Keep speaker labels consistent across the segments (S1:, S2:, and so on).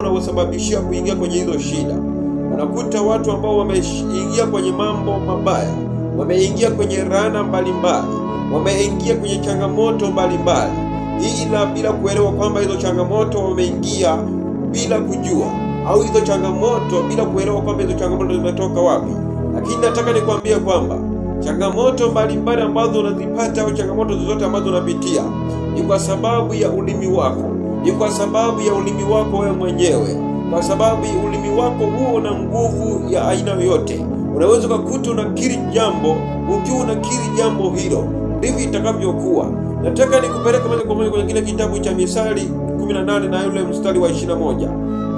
S1: unaosababishia kuingia kwenye hizo shida. Unakuta watu ambao wameingia kwenye mambo mabaya, wameingia kwenye laana mbalimbali, wameingia kwenye changamoto mbalimbali, ila bila kuelewa kwamba hizo changamoto wameingia bila kujua, au hizo changamoto bila kuelewa kwamba hizo changamoto zimetoka wapi. Lakini nataka nikwambie kwamba changamoto mbalimbali ambazo unazipata au changamoto zozote ambazo unapitia ni kwa sababu ya ulimi wako, ni kwa sababu ya ulimi wako wewe mwenyewe. Kwa sababu ulimi wako huo una nguvu ya aina yoyote. Unaweza kukuta unakiri jambo, ukiwa unakiri jambo hilo ndivyo itakavyokuwa. Nataka nikupeleke moja kwa moja kwenye kile kitabu cha Misali 18 na yule mstari wa 21.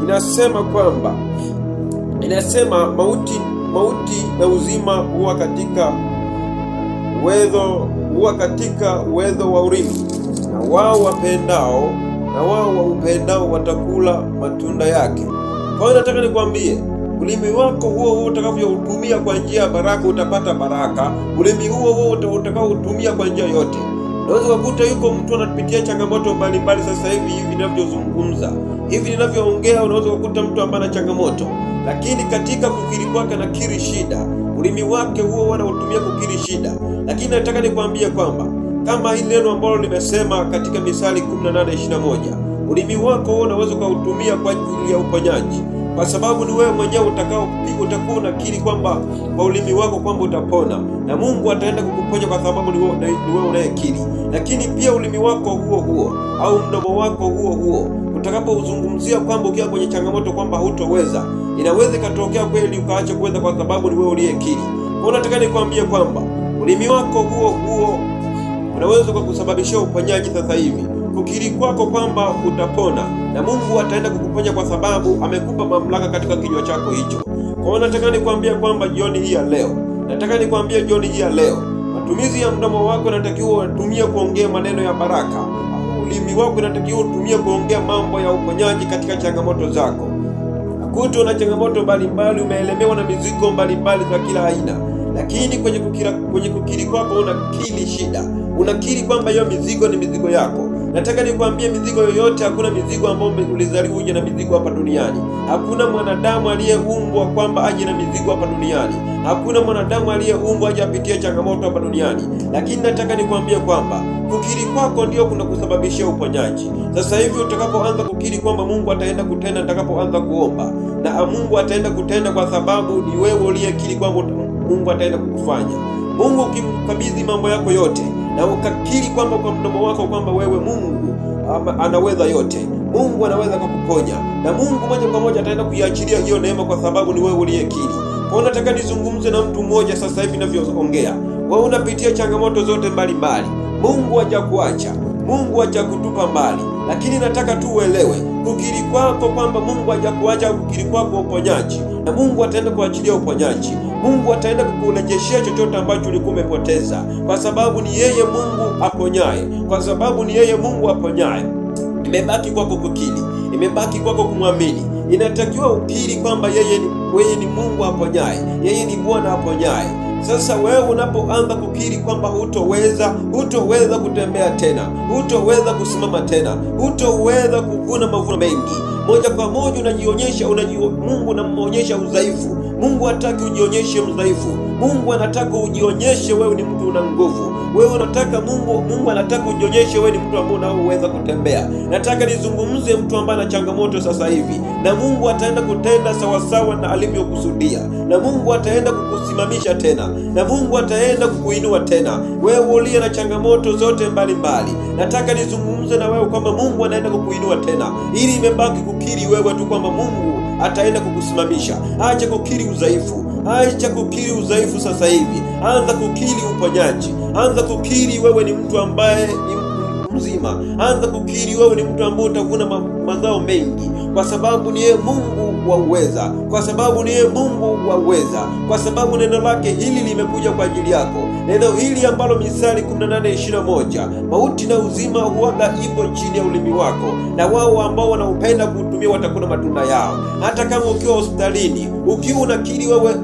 S1: Inasema kwamba mauti na uzima huwa katika uwezo wa ulimi, na wao waupendao watakula matunda yake. Kwa hiyo nataka nikwambie, ulimi wako huo utakavyotumia kwa njia ya baraka utapata baraka. Ulimi huo utakaotumia kwa njia yote. Unaweza kukuta yuko mtu anapitia changamoto mbalimbali sasa hivi ninavyozungumza, hivi ninavyoongea, unaweza kukuta mtu ambaye ana changamoto, lakini katika kukiri kwake anakiri shida. Ulimi wake huo anautumia kukiri shida. Lakini nataka nikwambie kwamba kama hili neno ambalo nimesema katika Misali 18:21, ulimi wako huo unaweza kuutumia kwa ajili ya uponyaji, kwa sababu ni wewe mwenyewe utakuwa unakiri kwamba kwa ulimi wako kwamba utapona, na Mungu ataenda kukuponya kwa sababu ni wewe unayekiri. Lakini pia ulimi wako huo au mdomo wako huo utakapozungumzia kwamba ukiwa kwenye changamoto kwamba hutoweza, inaweza ikatokea kweli ukaacha kuweza kwa sababu ni wewe uliyekiri. Kwa nataka nikwambie kwamba ulimi wako huo unaweza kukusababishia uponyaji sasa hivi. Kukiri kwako kwamba utapona, na Mungu ataenda kukuponya kwa sababu amekupa mamlaka katika kinywa chako hicho. Kwa hiyo nataka nikwambie kwamba jioni hii ya leo, matumizi ya mdomo wako unatakiwa utumie kuongea maneno ya baraka. Ulimi wako unatakiwa utumie kuongea mambo ya uponyaji katika changamoto zako. Nakuta una changamoto mbalimbali, umeelemewa na mizigo mbalimbali za kila aina, lakini kwenye kukiri kwako unakiri shida. Unakiri kwamba hiyo mizigo ni mizigo yako. Nataka nikwambie, mizigo yoyote, hakuna mizigo ambayo ulizaliwa uje na mizigo hapa duniani. Hakuna mwanadamu aliyeumbwa kwamba aje na mizigo hapa duniani. Hakuna mwanadamu aliyeumbwa aje apitie changamoto hapa duniani. Lakini nataka nikwambie kwamba kukiri kwako ndio kuna kusababishia uponyaji. Sasa hivi utakapoanza kukiri kwamba Mungu ataenda kutenda utakapoanza kuomba, na Mungu ataenda kutenda kwa sababu ni wewe uliyekiri kwamba Mungu ataenda kukufanya. Mungu ukimkabidhi mambo yako yote na ukakiri kwamba kwa mdomo wako kwamba wewe Mungu anaweza yote, Mungu anaweza kukuponya, na Mungu moja kwa moja ataenda kuiachilia hiyo neema kwa sababu ni wewe uliyekiri. Kwa hiyo nataka nizungumze na mtu mmoja sasa hivi ninavyoongea. Wewe unapitia changamoto zote mbalimbali, Mungu hajakuacha, Mungu hajakutupa mbali, lakini nataka tu uelewe kukiri kwako kwamba Mungu hajakuacha, kukiri kwako uponyaji, na Mungu ataenda kuachilia uponyaji. Mungu ataenda kukurejeshea chochote ambacho ulikuwa umepoteza, kwa sababu ni yeye Mungu aponyaye, kwa sababu ni yeye Mungu aponyaye. Imebaki kwako kukiri, imebaki kwako kumwamini. Inatakiwa ukiri kwamba yeye ni Mungu aponyaye, yeye ni Bwana aponyaye. Sasa wewe unapoanza kukiri kwamba hutoweza kutembea tena, hutoweza kusimama tena, hutoweza kuvuna mavuno mengi, moja kwa moja unajionyesha, Mungu unamonyesha udhaifu. Mungu hataki ujionyeshe mdhaifu. Mungu anataka ujionyeshe wewe ni mtu una nguvu. Wewe unataka Mungu anataka ujionyeshe wewe ni mtu ambaye unaweza kutembea. Nataka nizungumze mtu ambaye ana changamoto sasa hivi, na Mungu ataenda kutenda sawasawa na alivyokusudia, na Mungu ataenda kukusimamisha tena, na Mungu ataenda kukuinua tena. Wewe uliye na changamoto zote mbalimbali, nataka nizungumze na wewe kwamba Mungu anaenda kukuinua tena, ili imebaki kukiri wewe tu kwamba Mungu ataenda kukusimamisha. Acha kukiri udhaifu. Acha kukiri udhaifu sasa hivi. Anza kukiri uponyaji. Anza kukiri wewe ni mtu ambaye ni mzima. Anza kukiri wewe ni mtu ambaye utavuna mazao mengi, kwa sababu ni yeye Mungu wa uweza, kwa sababu ni yeye Mungu wa uweza, kwa sababu neno lake hili limekuja kwa ajili yako. Neno hili ambalo Misali 18:21, mauti na uzima huwaga ipo chini ya ulimi wako, na wao ambao wanaupenda kuutumia watakula matunda yao. Hata kama ukiwa hospitalini, ukiwa unakiri wewe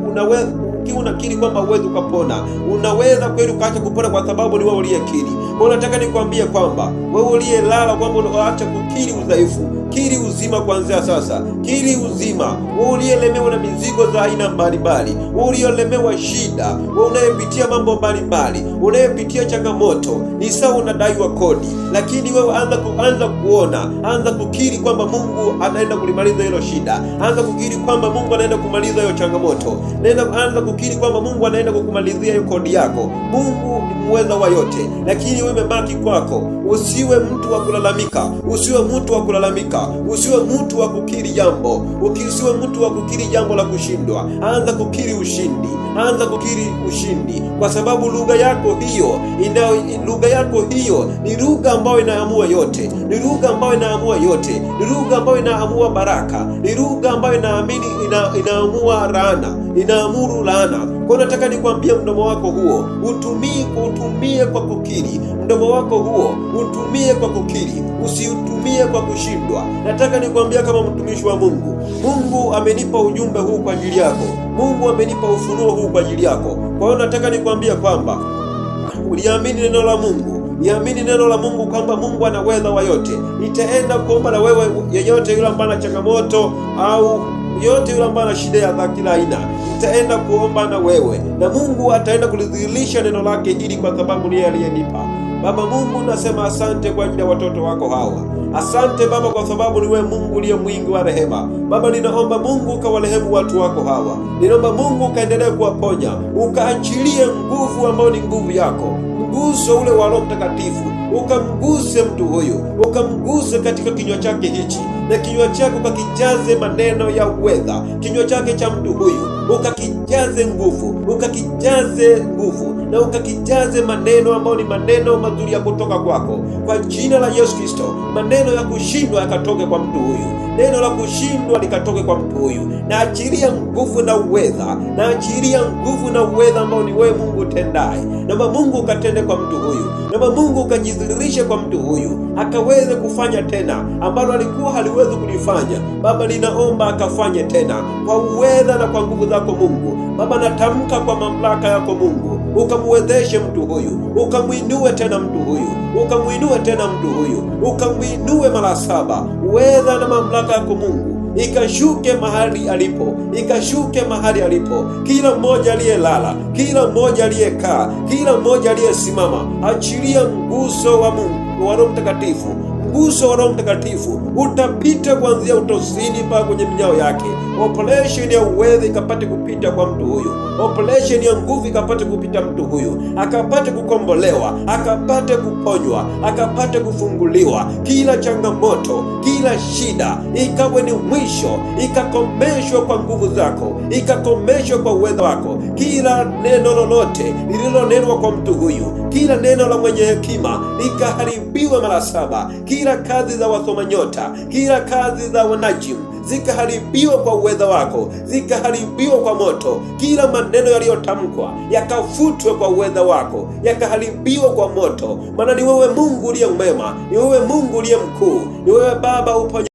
S1: ukiwa unakiri kwamba huwezi ukapona, unaweza kweli ukaacha kupona kwa sababu ni wewe uliyekiri. Kwa nataka nikwambie kwamba wewe uliyelala kwamba unaacha kukiri udhaifu, kiri uzima kuanzia sasa. Kiri uzima. Wewe uliyelemewa na mizigo za aina mbalimbali, wewe uliyelemewa shida, wewe unayepitia mambo mbalimbali, unayepitia changamoto, ni sawa unadaiwa kodi, lakini wewe anza kuona, anza kukiri kwamba Mungu anaenda kulimaliza hilo shida. Anza kukiri kwamba Mungu anaenda kumaliza hiyo changamoto. Anza kukiri kwamba Mungu anaenda kukumalizia hiyo kodi yako. Mungu ni muweza wa yote, lakini wewe umebaki kwako. Usiwe mtu wa kulalamika, usiwe mtu wa kulalamika, usiwe mtu wa kukiri jambo, usiwe mtu wa kukiri jambo la kushindwa. Anza kukiri ushindi, anza kukiri ushindi, kwa sababu lugha yako hiyo ni lugha ambayo inaamua yote, ni lugha ambayo inaamua yote, ni lugha ambayo inaamua baraka, ni lugha ambayo inaamua laana, inaamuru laana. Kwa nataka nikwambie, mdomo wako huo utumie kwa kukiri. Mdomo wako huo utumie kwa kukiri, usiutumie kwa kushindwa. Nataka nikwambia kama mtumishi wa Mungu, Mungu amenipa ujumbe huu kwa ajili yako. Mungu amenipa ufunuo huu kwa ajili yako. Kwa hiyo nataka nikwambia kwamba uliamini neno la Mungu. Niamini neno la Mungu kwamba Mungu anaweza wa yote. Nitaenda kuomba na wewe, yeyote yule ambaye ana changamoto au yote yule ambaye ana shida ya kila aina, nitaenda kuomba na wewe, na Mungu ataenda kulidhihirisha neno lake hili, kwa sababu ni yeye aliyenipa. Baba Mungu, nasema asante kwa ajili ya watoto wako hawa. Asante Baba, kwa sababu ni wewe Mungu uliye mwingi wa rehema. Baba, ninaomba Mungu ukawarehemu watu wako hawa. Ninaomba Mungu ukaendelee kuwaponya, ukaachilie nguvu ambayo ni nguvu yako, mguso ule wa Roho Mtakatifu. Ukamguse mtu huyu, ukamguse katika kinywa chake hichi, na kinywa chako ukakijaze maneno ya uweza. Kinywa chake cha mtu huyu ukakijaze nguvu, na ukakijaze maneno ambayo ni maneno mazuri ya kutoka kwako, kwa jina la Yesu Kristo. Maneno ya kushindwa yakatoke kwa mtu huyu, neno la kushindwa likatoke kwa mtu huyu. Na achilia nguvu na uweza, na achilia nguvu na uweza ambao ni wewe Mungu tendaye. Naomba Mungu ukatende kwa mtu huyu, naomba Mungu ukajidhihirishe kwa mtu huyu, akaweze kufanya tena ambalo alikuwa haliwezi kulifanya. Baba, ninaomba akafanye tena kwa uweza na kwa nguvu zako Mungu. Baba, natamka kwa mamlaka yako Mungu, ukamwezeshe mtu huyu, ukamwinue tena mtu huyu, ukamwinue tena mtu huyu, ukamwinue mara 7. Uweza na mamlaka yako Mungu ikashuke mahali alipo, ikashuke mahali alipo. Kila mmoja aliyelala, kila mmoja aliyekaa, kila mmoja aliyesimama, achilia mguso wa Mungu, wa Roho Mtakatifu. Mguso wa Roho Mtakatifu utapita kuanzia utosini mpaka kwenye minyao yake. Operation ya uweza ikapate kupita kwa mtu huyu, operation ya nguvu ikapate kupita mtu huyu, akapate kukombolewa, akapate kuponywa, akapate kufunguliwa. Kila changamoto, kila shida ikawe ni mwisho, ikakomeshwa kwa nguvu zako, ikakomeshwa kwa uwezo wako. Kila neno lolote lililonenwa kwa mtu huyu, kila neno la mwenye hekima likaharibiwa mara 7. Kila kazi za wasoma nyota, kila kazi za wanajimu zikaharibiwa kwa uweza wako, zikaharibiwa kwa moto. Kila maneno yaliyotamkwa yakafutwe kwa uweza wako, yakaharibiwa kwa moto. Maana ni wewe Mungu uliye mwema, ni wewe Mungu uliye mkuu, ni wewe Baba uponye